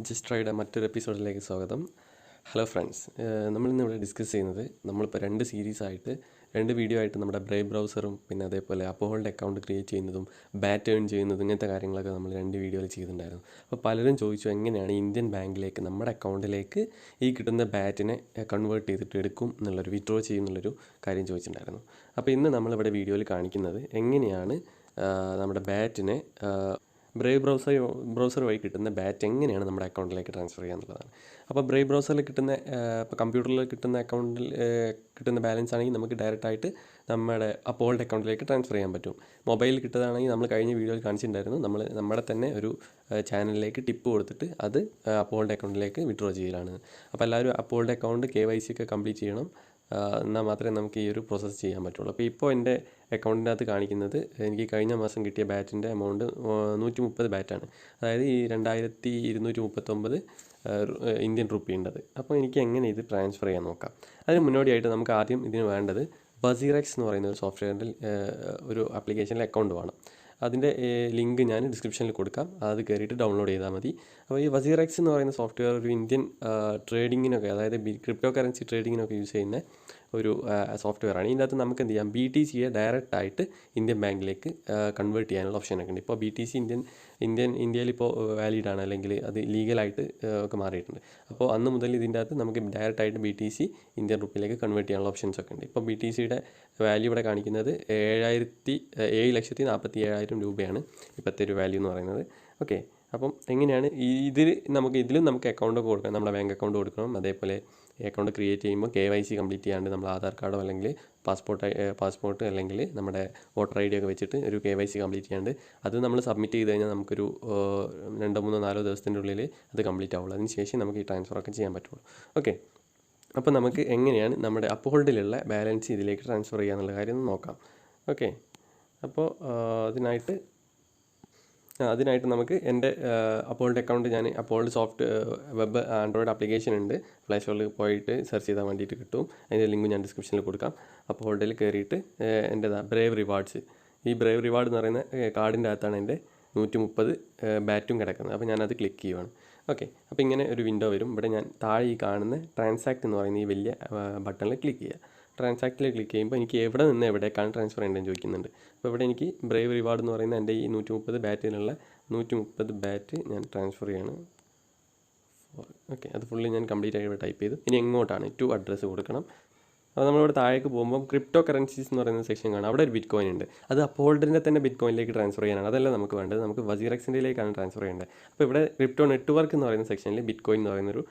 Just ride മറ്റൊരു എപ്പിസോഡിലേക്ക് സ്വാഗതം. ഹലോ ഫ്രണ്ട്സ്, നമ്മളിന്നിവിടെ ഡിസ്കസ് ചെയ്യുന്നത് നമ്മളിപ്പോൾ രണ്ട് വീഡിയോ ആയിട്ട് നമ്മുടെ ബ്രേവ് ബ്രൗസറും പിന്നെ അതേപോലെ അപ്പോഹോൾഡ് അക്കൗണ്ട് ക്രിയേറ്റ് ചെയ്യുന്നതും ബാറ്റ് ഏൺ ചെയ്യുന്നതും ഇങ്ങനത്തെ കാര്യങ്ങളൊക്കെ നമ്മൾ 2 വീഡിയോയിൽ ചെയ്തിട്ടുണ്ടായിരുന്നു. അപ്പോൾ പലരും ചോദിച്ചു എങ്ങനെയാണ് ഇന്ത്യൻ ബാങ്കിലേക്ക് നമ്മുടെ അക്കൗണ്ടിലേക്ക് ഈ കിട്ടുന്ന ബാറ്റിനെ കൺവേർട്ട് ചെയ്തിട്ട് എടുക്കും എന്നുള്ളൊരു വിഡ്രോ ചെയ്യും എന്നുള്ളൊരു കാര്യം ചോദിച്ചിട്ടുണ്ടായിരുന്നു. അപ്പോൾ ഇന്ന് നമ്മളിവിടെ വീഡിയോയിൽ കാണിക്കുന്നത് എങ്ങനെയാണ് നമ്മുടെ ബാറ്റിനെ ബ്രേവ് ബ്രൗസർ വഴി കിട്ടുന്ന ബാറ്റ് എങ്ങനെയാണ് നമ്മുടെ അക്കൗണ്ടിലേക്ക് ട്രാൻസ്ഫർ ചെയ്യുക എന്നുള്ളതാണ്. അപ്പോൾ ബ്രേവ് ബ്രൗസറിൽ കിട്ടുന്ന ഇപ്പോൾ കമ്പ്യൂട്ടറിൽ കിട്ടുന്ന അക്കൗണ്ടിൽ കിട്ടുന്ന ബാലൻസ് ആണെങ്കിൽ നമുക്ക് ഡയറക്റ്റായിട്ട് നമ്മുടെ അപ്പോൾഡ് അക്കൗണ്ടിലേക്ക് ട്രാൻസ്ഫർ ചെയ്യാൻ പറ്റും. മൊബൈലിൽ കിട്ടുന്നതാണെങ്കിൽ നമ്മൾ കഴിഞ്ഞ വീഡിയോയിൽ കാണിച്ചിട്ടുണ്ടായിരുന്നു, നമ്മുടെ തന്നെ ഒരു ചാനലിലേക്ക് ടിപ്പ് കൊടുത്തിട്ട് അത് അപ്പോൾഡ് അക്കൗണ്ടിലേക്ക് വിഡ്രോ ചെയ്യലാണ്. അപ്പോൾ എല്ലാവരും അപ്പോൾഡ് അക്കൗണ്ട് KYC ഒക്കെ കംപ്ലീറ്റ് ചെയ്യണം, എന്നാൽ മാത്രമേ നമുക്ക് ഈ ഒരു പ്രോസസ്സ് ചെയ്യാൻ പറ്റുള്ളൂ. അപ്പോൾ ഇപ്പോൾ എൻ്റെ അക്കൗണ്ടിനകത്ത് കാണിക്കുന്നത് എനിക്ക് കഴിഞ്ഞ മാസം കിട്ടിയ ബാറ്റിൻ്റെ എമൗണ്ട് 130 ബാറ്റാണ്. അതായത് ഈ 2239 ഇന്ത്യൻ റുപ്പി ഉണ്ടത്. അപ്പോൾ എനിക്ക് എങ്ങനെ ഇത് ട്രാൻസ്ഫർ ചെയ്യാൻ നോക്കാം. അതിന് മുന്നോടിയായിട്ട് നമുക്ക് ആദ്യം ഇതിന് വേണ്ടത് Wazirx എന്ന് പറയുന്ന ഒരു സോഫ്റ്റ്വെയറിൽ ഒരു ആപ്ലിക്കേഷനിൽ അക്കൗണ്ട് വേണം. അതിൻ്റെ ലിങ്ക് ഞാൻ ഡിസ്ക്രിപ്ഷനിൽ കൊടുക്കാം, അത് കയറിയിട്ട് ഡൗൺലോഡ് ചെയ്താൽ മതി. അപ്പോൾ ഈ Wazirx എന്ന് പറയുന്ന സോഫ്റ്റ്വെയർ ഒരു ഇന്ത്യൻ ട്രേഡിങ്ങിനൊക്കെ, അതായത് ക്രിപ്റ്റോ കറൻസി ട്രേഡിങ്ങിനൊക്കെ യൂസ് ചെയ്യുന്ന ഒരു സോഫ്റ്റ്വെയറാണ്. ഇതിനകത്ത് നമുക്ക് എന്ത് ചെയ്യാം, BTCയെ ഡയറക്റ്റായിട്ട് ഇന്ത്യൻ ബാങ്കിലേക്ക് കൺവേർട്ട് ചെയ്യാനുള്ള ഓപ്ഷനൊക്കെ ഉണ്ട്. ഇപ്പോൾ BTC ഇന്ത്യയിൽ ഇപ്പോൾ വാലിഡ് ആണ്, അല്ലെങ്കിൽ അത് ലീഗലായിട്ട് ഒക്കെ മാറിയിട്ടുണ്ട്. അപ്പോൾ അന്ന് മുതൽ ഇതിൻ്റെ അകത്ത് നമുക്ക് ഡയറക്റ്റായിട്ട് BTC ഇന്ത്യൻ റുപ്പിയിലേക്ക് കൺവേർട്ട് ചെയ്യാനുള്ള ഓപ്ഷൻസ് ഒക്കെ ഉണ്ട്. ഇപ്പോൾ BTCയുടെ വാല്യൂ ഇവിടെ കാണിക്കുന്നത് 7,47,000 രൂപയാണ് ഇപ്പോഴത്തെ ഒരു വാല്യൂ എന്ന് പറയുന്നത്. ഓക്കെ, അപ്പം എങ്ങനെയാണ് ഇതിലും നമുക്ക് അക്കൗണ്ട് കൊടുക്കണം, നമ്മുടെ ബാങ്ക് അക്കൗണ്ട് കൊടുക്കണം. അതേപോലെ അക്കൗണ്ട് ക്രിയേറ്റ് ചെയ്യുമ്പോൾ KYC കംപ്ലീറ്റ് ചെയ്യാണ്ട് നമ്മൾ ആധാർ കാർഡോ അല്ലെങ്കിൽ പാസ്പോർട്ട് അല്ലെങ്കിൽ നമ്മുടെ വോട്ടർ ID ഒക്കെ വെച്ചിട്ട് ഒരു KYC കംപ്ലീറ്റ് ചെയ്യാണ്ട് അത് നമ്മൾ സബ്മിറ്റ് ചെയ്ത് കഴിഞ്ഞാൽ നമുക്കൊരു 2, 3, 4 ദിവസത്തിൻ്റെ ഉള്ളിൽ അത് കംപ്ലീറ്റ് ആവുള്ളൂ. അതിന് ശേഷം നമുക്ക് ഈ ട്രാൻസ്ഫറൊക്കെ ചെയ്യാൻ പറ്റുള്ളൂ. ഓക്കെ, അപ്പോൾ നമുക്ക് എങ്ങനെയാണ് നമ്മുടെ അപ്പോഹോൾഡിലുള്ള ബാലൻസ് ഇതിലേക്ക് ട്രാൻസ്ഫർ ചെയ്യുക എന്നുള്ള കാര്യം നോക്കാം. ഓക്കെ, അപ്പോൾ അതിനായിട്ട് നമുക്ക് എൻ്റെ അപ്പോൾഡ് അക്കൗണ്ട്, ഞാൻ അപ്പോൾഡ് വെബ് ആൻഡ്രോയിഡ് ആപ്ലിക്കേഷൻ ഉണ്ട്, പ്ലേ സ്റ്റോറിൽ പോയിട്ട് സെർച്ച് ചെയ്താൽ വേണ്ടിയിട്ട് കിട്ടും. അതിൻ്റെ ലിങ്ക് ഞാൻ ഡിസ്ക്രിപ്ഷനിൽ കൊടുക്കാം. അപ്പോൾഡിൽ കയറിയിട്ട് എൻ്റെ ബ്രേവ് റിവാർഡ്സ്, ഈ ബ്രേവ് റിവാർഡ് എന്ന് പറയുന്ന കാർഡിൻ്റെ അകത്താണ് എൻ്റെ 130 ബാറ്റും കിടക്കുന്നത്. അപ്പോൾ ഞാനത് ക്ലിക്ക് ചെയ്യുവാണ്. ഓക്കെ, അപ്പോൾ ഇങ്ങനെ ഒരു വിൻഡോ വരും. ഇവിടെ ഞാൻ താഴെ ഈ കാണുന്ന ട്രാൻസാക്ട് എന്ന് പറയുന്ന ഈ വലിയ ബട്ടണിൽ ക്ലിക്ക് ചെയ്യുക. ട്രാൻസാക്റ്റിൽ ക്ലിക്ക് ചെയ്യുമ്പോൾ എനിക്ക് എവിടെ നിന്ന് എവിടേക്കാണ് ട്രാൻസ്ഫർ ചെയ്യേണ്ടതെന്ന് ചോദിക്കുന്നുണ്ട്. അപ്പോൾ ഇവിടെ എനിക്ക് ബ്രേവ് റിവാർഡ് എന്ന് പറയുന്ന എൻ്റെ ഈ 130 ബാറ്റിനുള്ള 130 ബാറ്റ് ഞാൻ ട്രാൻസ്ഫർ ചെയ്യാണ്. ഓക്കെ, അത് ഫുള്ളി ഞാൻ കംപ്ലീറ്റ് ആയിട്ട് ടൈപ്പ് ചെയ്തു. ഇനി എങ്ങോട്ടാണ് ടു അഡ്രസ്സ് കൊടുക്കണം. അപ്പോൾ നമ്മളിവിടെ താഴേക്ക് പോകുമ്പോൾ ക്രിപ്റ്റോ കറൻസീസ് എന്ന് പറയുന്ന സെക്ഷൻ കാണാം. അവിടെ ഒരു ബിറ്റ് കോയിൻ ഉണ്ട്. അത് അപ്പോൾഡിൻ്റെ തന്നെ ബിറ്റ് കോയിനിലേക്ക് ട്രാൻസ്ഫർ ചെയ്യാനാണ്. അതല്ല നമുക്ക് വേണ്ടത്, നമുക്ക് Wazirxൻ്റെയിലേക്കാണ് ട്രാൻസ്ഫർ ചെയ്യേണ്ടത്. അപ്പോൾ ഇവിടെ ക്രിപ്റ്റോ നെറ്റ്വർക്ക് എന്ന് പറയുന്ന സെക്ഷനിൽ ബിറ്റ് കോയിൻ എന്ന് പറയുന്നൊരു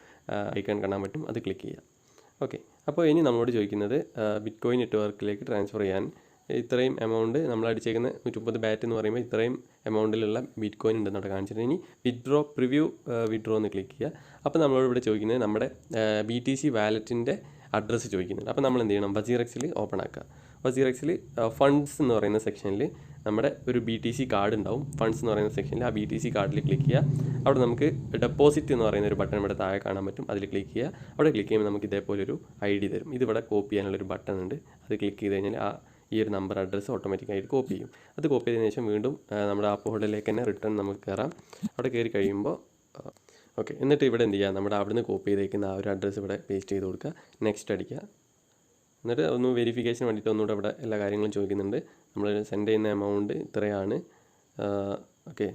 ഐക്കൺ കാണാൻ പറ്റും, അത് ക്ലിക്ക് ചെയ്യുക. ഓക്കെ, അപ്പോൾ ഇനി നമ്മളോട് ചോദിക്കുന്നത് ബിറ്റ് കോയിൻ നെറ്റ്വർക്കിലേക്ക് ട്രാൻസ്ഫർ ചെയ്യാൻ ഇത്രയും എമൗണ്ട് നമ്മൾ അടിച്ചേക്കുന്ന 130 ബാറ്റ് എന്ന് പറയുമ്പോൾ ഇത്രയും എമൗണ്ടിലുള്ള ബിറ്റ് കോയിൻ ഉണ്ടെന്നോട് കാണിച്ചിട്ട് ഇനി പ്രിവ്യൂ വിഡ്രോ എന്ന് ക്ലിക്ക് ചെയ്യുക. അപ്പോൾ നമ്മളോട് ഇവിടെ ചോദിക്കുന്നത് നമ്മുടെ BTC വാലറ്റിൻ്റെ അഡ്രസ്സ് ചോദിക്കുന്നുണ്ട്. അപ്പോൾ നമ്മൾ എന്ത് ചെയ്യണം, Wazirxൽ ഓപ്പൺ ആക്കുക. Wazirxൽ ഫണ്ട്സ് എന്ന് പറയുന്ന സെക്ഷനിൽ നമ്മുടെ ഒരു BTC കാർഡ് ഉണ്ടാവും. ഫണ്ട്സ് എന്ന് പറയുന്ന സെക്ഷനിൽ ആ BTC കാർഡിൽ ക്ലിക്ക് ചെയ്യുക. അവിടെ നമുക്ക് ഡെപ്പോസിറ്റ് എന്ന് പറയുന്ന ഒരു ബട്ടൺ ഇവിടെ താഴെ കാണാൻ പറ്റും, അതിൽ ക്ലിക്ക് ചെയ്യുക. അവിടെ ക്ലിക്ക് ചെയ്യുമ്പോൾ നമുക്ക് ഇതേപോലൊരു ID തരും. ഇതിവിടെ കോപ്പി ചെയ്യാനുള്ളൊരു ബട്ടൺ ഉണ്ട്, അത് ക്ലിക്ക് ചെയ്ത് കഴിഞ്ഞാൽ ഈ ഒരു നമ്പർ അഡ്രസ്സ് ഓട്ടോമാറ്റിക്കായിട്ട് കോപ്പി ചെയ്യും. അത് കോപ്പി ചെയ്തതിന് ശേഷം വീണ്ടും നമ്മുടെ അപ്പോഹോൾഡിലേക്ക് തന്നെ റിട്ടേൺ നമുക്ക് കയറാം. അവിടെ കയറി കഴിയുമ്പോൾ ഓക്കെ, എന്നിട്ട് ഇവിടെ എന്ത് ചെയ്യുക, നമ്മുടെ അവിടുന്ന് കോപ്പി ചെയ്തേക്കുന്ന ആ ഒരു അഡ്രസ്സ് ഇവിടെ പേസ്റ്റ് ചെയ്ത് കൊടുക്കുക, നെക്സ്റ്റ് അടിക്കുക. എന്നിട്ട് ഒന്ന് വെരിഫിക്കേഷന് വേണ്ടിയിട്ട് ഒന്നുകൂടെ ഇവിടെ എല്ലാ കാര്യങ്ങളും ചോദിക്കുന്നുണ്ട്. നമ്മൾ സെൻഡ് ചെയ്യുന്ന എമൗണ്ട് ഇത്രയാണ്, ഓക്കെ,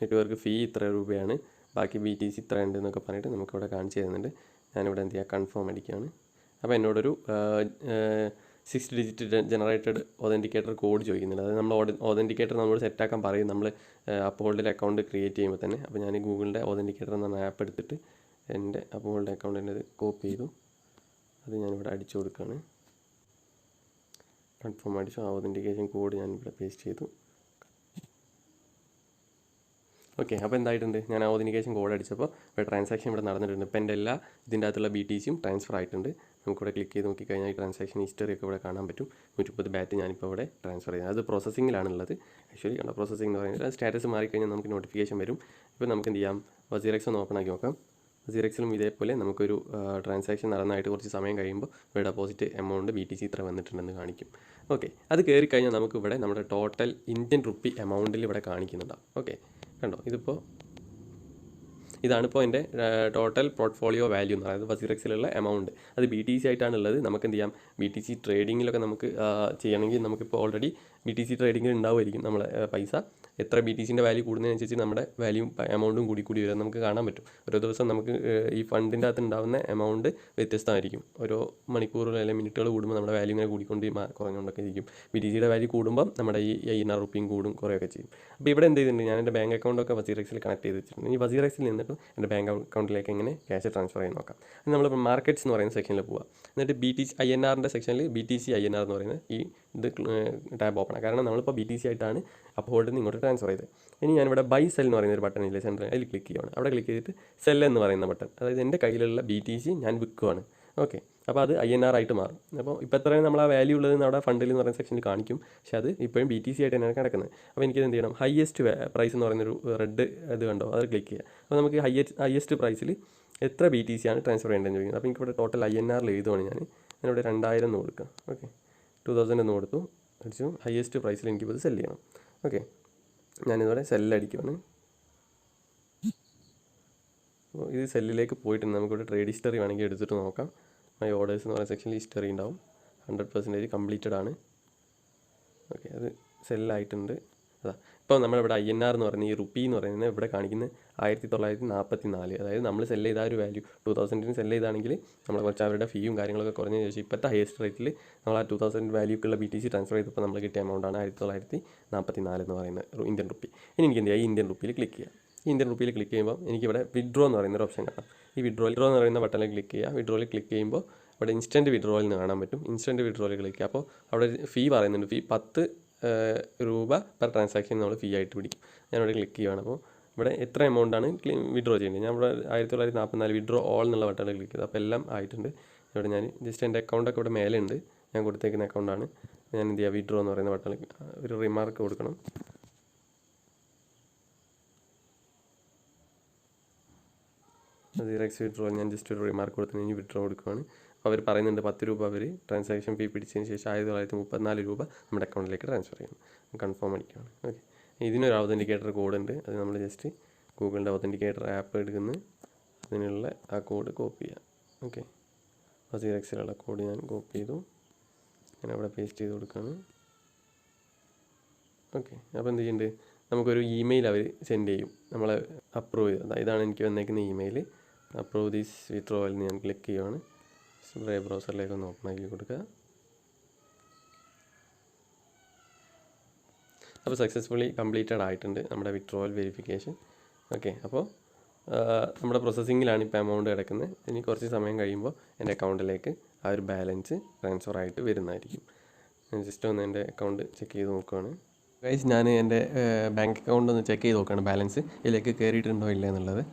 നെറ്റ്വർക്ക് ഫീ ഇത്ര രൂപയാണ്, ബാക്കി BTC ഇത്ര ഉണ്ട് എന്നൊക്കെ പറഞ്ഞിട്ട് നമുക്കിവിടെ കാണിച്ചു തരുന്നുണ്ട്. ഞാനിവിടെ എന്ത് ചെയ്യുക, കൺഫേം അടിക്കുകയാണ്. അപ്പോൾ എന്നോടൊരു 6 ഡിജിറ്റ് ജനറേറ്റഡ് ഓതൻറ്റിക്കേറ്റർ കോഡ് ചോദിക്കുന്നുണ്ട്. അതായത് നമ്മൾ ഓതൻറ്റിക്കേറ്റർ നമ്മൾ സെറ്റാക്കാൻ പറയും നമ്മൾ അപ്പോൾഡിൽ അക്കൗണ്ട് ക്രിയേറ്റ് ചെയ്യുമ്പോൾ തന്നെ. അപ്പോൾ ഞാൻ ഗൂഗിളിൻ്റെ ഓതൻറ്റിക്കേറ്റർ എന്ന ആപ്പ് എടുത്തിട്ട് എൻ്റെ അപ്പോൾഡ് അക്കൗണ്ടിൻ്റെ കോപ്പി ചെയ്തു, അത് ഞാനിവിടെ അടിച്ചു കൊടുക്കുകയാണ്. കൺഫേം അടിച്ചു. ആ ഓതൻറ്റിക്കേഷൻ കോഡ് ഞാനിവിടെ പേസ്റ്റ് ചെയ്തു. ഓക്കെ, അപ്പോൾ എന്തായിട്ടുണ്ട്, ഞാൻ ആ ഓതൻറ്റിക്കേഷൻ കോഡ് അടിച്ചപ്പോൾ ഇവിടെ ട്രാൻസാക്ഷൻ ഇവിടെ നടന്നിട്ടുണ്ട്. ഇപ്പോൾ എൻ്റെ എല്ലാ ഇതിൻ്റെ അകത്തുള്ള BTCയും ട്രാൻസ്ഫർ ആയിട്ടുണ്ട്. നമുക്കിവിടെ ക്ലിക്ക് ചെയ്ത് നോക്കിക്കഴിഞ്ഞാൽ ഈ ട്രാൻസാക്ഷൻ ഹിസ്റ്ററി ഒക്കെ ഇവിടെ കാണാൻ പറ്റും. 130 ബാറ്റ് ഞാനിപ്പോൾ ഇവിടെ ട്രാൻസ്ഫർ ചെയ്യുന്നത്. അത് പ്രോസസ്സിങ്ങിലാണുള്ളത്. ആക്ച്വലി കണ്ട പ്രോസസ്സിംഗ് എന്ന് പറയുന്നത് സ്റ്റാറ്റസ് മാറിക്കഴിഞ്ഞാൽ നമുക്ക് നോട്ടിഫിക്കേഷൻ വരും. ഇപ്പോൾ നമുക്ക് എന്ത് ചെയ്യാം, Wazirx ഒന്ന് ഓപ്പൺ ആക്കി നോക്കാം. Wazirxലും ഇതേപോലെ നമുക്കൊരു ട്രാൻസാക്ഷൻ നടന്നതായിട്ട് കുറച്ച് സമയം കഴിയുമ്പോൾ ഇവിടെ ഡെപ്പോസിറ്റ് എമൗണ്ട് BTC ഇത്ര വന്നിട്ടുണ്ടെന്ന് കാണിക്കും. ഓക്കെ, അത് കയറി കഴിഞ്ഞാൽ നമുക്ക് ഇവിടെ നമ്മുടെ ടോട്ടൽ ഇന്ത്യൻ റുപ്പി എമൗണ്ടിൽ ഇവിടെ കാണിക്കുന്നുണ്ടാവും. ഓക്കെ, കണ്ടോ, ഇതിപ്പോൾ ഇതാണ് ഇപ്പോൾ എൻ്റെ ടോട്ടൽ പോർട്ട്ഫോളിയോ വാല്യൂ എന്ന് പറയുന്നത് വസിറക്സിലുള്ള എമൗണ്ട്. അത് BTC ആയിട്ടാണ് ഉള്ളത്. നമുക്ക് എന്ത് ചെയ്യാം, BTC ട്രേഡിങ്ങിലൊക്കെ നമുക്ക് ചെയ്യണമെങ്കിൽ നമുക്കിപ്പോൾ ഓൾറെഡി BTC ട്രേഡിങ്ങിൽ ഉണ്ടാവുമായിരിക്കും നമ്മളെ പൈസ. എത്ര BTCൻ്റെ വാല്യൂ കൂടുന്നതിനനുസരിച്ച് നമ്മുടെ വാല്യൂ എമൗണ്ടും കൂടി വരും. നമുക്ക് കാണാൻ പറ്റും. ഓരോ ദിവസം നമുക്ക് ഈ ഫണ്ടിൻ്റെ അകത്ത് ഉണ്ടാകുന്ന എമൗണ്ട് വ്യത്യസ്തമായിരിക്കും. ഓരോ മണിക്കൂറുകൾ അല്ലെങ്കിൽ മിനിറ്റുകൾ കൂടുമ്പോൾ നമ്മുടെ വാല്യൂ ഇങ്ങനെ കൂടിക്കൊണ്ട് കുറഞ്ഞുകൊണ്ടൊക്കെ ഇരിക്കും. BTCയുടെ വാല്യൂ കൂടുമ്പം നമ്മുടെ ഈ INR റുപ്പിയും കൂടും, കുറേയൊക്കെ ചെയ്യും. അപ്പോൾ ഇവിടെ എന്ത് ചെയ്തിട്ടുണ്ട്, ഞാൻ എൻ്റെ ബാങ്ക് അക്കൗണ്ടൊക്കെ വസിറക്സിൽ കണക്ട് ചെയ്ത് വെച്ചിട്ടുണ്ട്. ഈ വസിറക്സിൽ നിന്നിട്ട് എൻ്റെ ബാങ്ക് അക്കൗണ്ടിലേക്ക് എങ്ങനെ ക്യാഷ് ട്രാൻസ്ഫർ ചെയ്യാൻ നോക്കാം. നമ്മൾ മാർക്കറ്റ്സ് എന്ന് പറയുന്ന സെക്ഷനിൽ പോവുക. എന്നിട്ട് BTC INRൻ്റെ സെക്ഷനിൽ BTC INR എന്ന് പറയുന്ന ഈ ഇത് ടാബ് ഓപ്പൺ ആണ്. കാരണം നമ്മളിപ്പോൾ BTC ആയിട്ടാണ് അപ്ഹോൾഡിൽ നിന്ന് ഇങ്ങോട്ട് ട്രാൻസ്ഫർ ചെയ്തത്. ഇനി ഞാനിവിടെ ബൈ സെൽ എന്ന് പറയുന്ന ഒരു ബട്ടൺ ഇല്ലേ സെൻറ്ററിൽ, അതിൽ ക്ലിക്ക് ചെയ്യുകയാണ്. അവിടെ ക്ലിക്ക് ചെയ്തിട്ട് സെൽ എന്ന് പറയുന്ന ബട്ടൺ, അതായത് എൻ്റെ കയ്യിലുള്ള BTC ഞാൻ വിൽക്കുവാണ്. ഓക്കെ, അപ്പോൾ അത് INR ആയിട്ട് മാറും. അപ്പോൾ ഇപ്പോൾ എത്രയും നമ്മൾ ആ വാല്യൂ ഉള്ളതെന്ന് അവിടെ ഫണ്ടിൽ എന്ന് പറയുന്ന സെക്ഷനിൽ കാണിക്കും. പക്ഷേ അത് ഇപ്പോഴും BTC ആയിട്ട് തന്നെയാണ് കിടക്കുന്നത്. അപ്പോൾ എനിക്കിത് എന്ത് ചെയ്യണം, ഹയസ്റ്റ് പ്രൈസ് എന്ന് പറയുന്നൊരു റെഡ് ഇത് കണ്ടോ, അത് ക്ലിക്ക് ചെയ്യുക. അപ്പോൾ നമുക്ക് ഹയസ്റ്റ് പ്രൈസിൽ എത്ര BTC ആണ് ട്രാൻസ്ഫർ ചെയ്യേണ്ടതെന്ന് ചോദിക്കുന്നത്. അപ്പോൾ എനിക്കിവിടെ ടോട്ടൽ INR എഴുതുവാണ്. ഞാനിവിടെ 2000 എന്ന് കൊടുക്കാം. ഓക്കെ, 2000 എന്ന് കൊടുത്തു, അടിച്ചു. ഹയസ്റ്റ് പ്രൈസിൽ എനിക്കിപ്പോൾ ഇത് സെല് ചെയ്യണം. ഓക്കെ, ഞാനിവിടെ സെല്ലടിക്കുവാണ്. അപ്പോൾ ഇത് സെല്ലിലേക്ക് പോയിട്ടുണ്ട്. നമുക്കിവിടെ ട്രേഡ് ഹിസ്റ്ററി വേണമെങ്കിൽ എടുത്തിട്ട് നോക്കാം. മൈ ഓർഡേഴ്സ് എന്ന് പറയുന്ന സെക്ഷനിൽ ഹിസ്റ്ററി ഉണ്ടാവും. 100% കംപ്ലീറ്റഡ് ആണ്. ഓക്കെ, അത് സെല്ലായിട്ടുണ്ട്. അതാ ഇപ്പോൾ നമ്മളിവിടെ INR എന്ന് പറയുന്ന ഈ റുപ്പി എന്ന് പറയുന്നത് ഇവിടെ കാണിക്കുന്നത് 1944. അതായത് നമ്മൾ സെല്ല് ചെയ്ത ഒരു വാല്യൂ 2000 സെല്ല് ചെയ്താണെങ്കിൽ നമ്മൾ കുറച്ച് അവരുടെ ഫീയും കാര്യങ്ങളൊക്കെ കുറഞ്ഞതിന് ശേഷം ഇപ്പോഴത്തെ ഹയസ്റ്റ് റേറ്റിൽ നമ്മൾ ആ 2000 വാല്യൂക്കുള്ള BTC ട്രാൻസ്ഫർ ചെയ്തപ്പോൾ നമ്മൾ കിട്ടിയ എമൗണ്ടാണ് 1944 എന്ന് പറയുന്ന ഇന്ത്യൻ റുപ്പി. ഇനി എനിക്ക് എന്ത് ചെയ്യാം, ഈ ഇന്ത്യൻ റുപ്പിയിൽ ക്ലിക്ക് ചെയ്യാം. ഈ ഇന്ത്യൻ റുപ്പിയിൽ ക്ലിക്ക് ചെയ്യുമ്പോൾ എനിക്കിവിടെ വിഡ്രോ എന്ന് പറയുന്നൊരു ഓപ്ഷൻ കാണാം. ഈ വിഡ്രോ എന്ന് പറയുന്ന ബട്ടണിൽ ക്ലിക്ക് ചെയ്യുക. വിഡ്രോയിൽ ക്ലിക്ക് ചെയ്യുമ്പോൾ ഇവിടെ ഇൻസ്റ്റൻറ്റ് വിഡ്രോയിൽ നിന്ന് കാണാൻ പറ്റും. ഇൻസ്റ്റൻറ്റ് വിഡ്രോയിൽ ക്ലിക്ക് ചെയ്യുക. അപ്പോൾ അവിടെ ഫീ പറയുന്നുണ്ട്. ഫീ 10 രൂപ പെർ ട്രാൻസാക്ഷൻ നമ്മൾ ഫീ ആയിട്ട് പിടിക്കും. ഞാനിവിടെ ക്ലിക്ക് ചെയ്യുകയാണ്. അപ്പോൾ ഇവിടെ എത്ര എമൗണ്ടാണ് വിഡ്രോ ചെയ്യുന്നത്, ഞാൻ ഇവിടെ 1944 വിഡ്രോ ഓൾ എന്നുള്ള ബട്ടണിൽ ക്ലിക്ക് ചെയ്തു. അപ്പോൾ എല്ലാം ആയിട്ടുണ്ട്. ഇവിടെ ഞാൻ ജസ്റ്റ് എൻ്റെ അക്കൗണ്ടൊക്കെ ഇവിടെ മേലെ ഉണ്ട്, ഞാൻ കൊടുത്തേക്കുന്ന അക്കൗണ്ടാണ്. ഞാൻ എന്ത് ചെയ്യുക, വിഡ്രോ എന്ന് പറയുന്ന ബട്ടണിൽ ഒരു റിമാർക്ക് കൊടുക്കണം. Wazirx വിഡ്രോ ഞാൻ ജസ്റ്റ് ഒരു റിമാർക്ക് കൊടുത്തു കഴിഞ്ഞ് വിഡ്രോ കൊടുക്കുകയാണ്. അപ്പോൾ അവർ പറയുന്നുണ്ട് 10 രൂപ അവർ ട്രാൻസാക്ഷൻ ഫീ പിടിച്ചതിന് ശേഷം 1934 രൂപ നമ്മുടെ അക്കൗണ്ടിലേക്ക് ട്രാൻസ്ഫർ ചെയ്യണം. കൺഫേം അടിക്കുകയാണ്. ഓക്കെ, ഇതിനൊരു ഓതൻറ്റിക്കേറ്റർ കോഡ് ഉണ്ട്. അത് നമ്മൾ ജസ്റ്റ് ഗൂഗിളിൻ്റെ ഓതൻറ്റിക്കേറ്റർ ആപ്പ് എടുക്കുന്നു, അതിനുള്ള ആ കോഡ് കോപ്പി ചെയ്യാം. ഓക്കെ, വസിറക്സിലുള്ള കോഡ് ഞാൻ കോപ്പി ചെയ്തു, ഞാൻ അവിടെ പേസ്റ്റ് ചെയ്ത് കൊടുക്കുകയാണ്. ഓക്കെ, അപ്പോൾ എന്ത് ചെയ്യുന്നുണ്ട്, നമുക്കൊരു ഇമെയിൽ അവർ സെൻഡ് ചെയ്യും, നമ്മളെ അപ്രൂവ് ചെയ്ത്. ഇതാണ് എനിക്ക് വന്നേക്കുന്ന ഇമെയിൽ. അപ്രൂവ് ദിസ് വിത്ഡ്രോവൽ ഞാൻ ക്ലിക്ക് ചെയ്യുവാണ്. ബ്രൗസറിലേക്ക് ഒന്ന് ഓപ്പൺ ആക്കി കൊടുക്കുക. അപ്പോൾ സക്സസ്ഫുള്ളി കംപ്ലീറ്റഡ് ആയിട്ടുണ്ട് നമ്മുടെ വിത്ഡ്രോവൽ വെരിഫിക്കേഷൻ. ഓക്കെ, അപ്പോൾ നമ്മുടെ പ്രോസസ്സിങ്ങിലാണ് ഇപ്പോൾ എമൗണ്ട് കിടക്കുന്നത്. ഇനി കുറച്ച് സമയം കഴിയുമ്പോൾ എൻ്റെ അക്കൗണ്ടിലേക്ക് ആ ഒരു ബാലൻസ് ട്രാൻസ്ഫർ ആയിട്ട് വരുന്നതായിരിക്കും. ഞാൻ ജസ്റ്റ് ഒന്ന് എൻ്റെ അക്കൗണ്ട് ചെക്ക് ചെയ്ത് നോക്കുകയാണ്. ഗൈസ്, ഞാൻ എൻ്റെ ബാങ്ക് അക്കൗണ്ട് ഒന്ന് ചെക്ക് ചെയ്ത് നോക്കുകയാണ് ബാലൻസ് ഇതിലേക്ക് കയറിയിട്ടുണ്ടോ ഇല്ല എന്നുള്ളത്.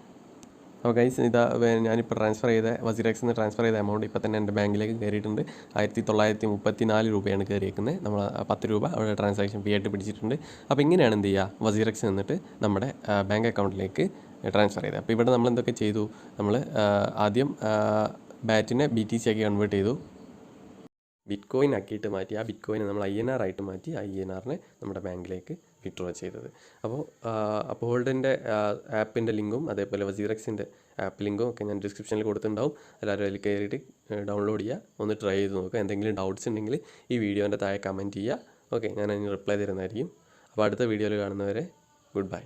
അപ്പോൾ ഗൈസ്, ഇതാ ഞാനിപ്പോൾ ട്രാൻസ്ഫർ ചെയ്ത വസിറക്സിൽ നിന്ന് ട്രാൻസ്ഫർ ചെയ്ത എമൗണ്ട് ഇപ്പോൾ തന്നെ എൻ്റെ ബാങ്കിലേക്ക് കയറിയിട്ടുണ്ട്. 1934 രൂപയാണ് കയറിയിരിക്കുന്നത്. നമ്മൾ 10 രൂപ അവിടെ ട്രാൻസാക്ഷൻ ഫീ ആയിട്ട് പിടിച്ചിട്ടുണ്ട്. അപ്പോൾ ഇങ്ങനെയാണ് എന്ത് ചെയ്യുക, വസിറക്സ് നിന്നിട്ട് നമ്മുടെ ബാങ്ക് അക്കൗണ്ടിലേക്ക് ട്രാൻസ്ഫർ ചെയ്തത്. അപ്പോൾ ഇവിടെ നമ്മൾ എന്തൊക്കെ ചെയ്തു, നമ്മൾ ആദ്യം ബാറ്റിനെ BTC ആക്കി കൺവേർട്ട് ചെയ്തു, ബിറ്റ്കോയിൻ ആക്കിയിട്ട് മാറ്റി. ആ ബിറ്റ്കോയിനെ നമ്മൾ INR ആയിട്ട് മാറ്റി INRനെ നമ്മുടെ ബാങ്കിലേക്ക് വിഡ്രോ ചെയ്തത്. അപ്പോൾ അപ്ഹോൾഡിൻ്റെ ആപ്പിൻ്റെ ലിങ്കും അതേപോലെ വസിറക്സിൻ്റെ ആപ്പ് ലിങ്കും ഒക്കെ ഞാൻ ഡിസ്ക്രിപ്ഷനിൽ കൊടുത്തിട്ടുണ്ടാവും. എല്ലാവരും അതിൽ കയറിയിട്ട് ഡൗൺലോഡ് ചെയ്യുക, ഒന്ന് ട്രൈ ചെയ്ത് നോക്കുക. എന്തെങ്കിലും ഡൗട്ട്സ് ഉണ്ടെങ്കിൽ ഈ വീഡിയോൻ്റെ താഴെ കമൻറ്റ് ചെയ്യുക. ഓക്കെ, ഞാൻ അതിന് റിപ്ലൈ തരുന്നതായിരിക്കും. അപ്പോൾ അടുത്ത വീഡിയോയിൽ കാണുന്നവരെ ഗുഡ് ബൈ.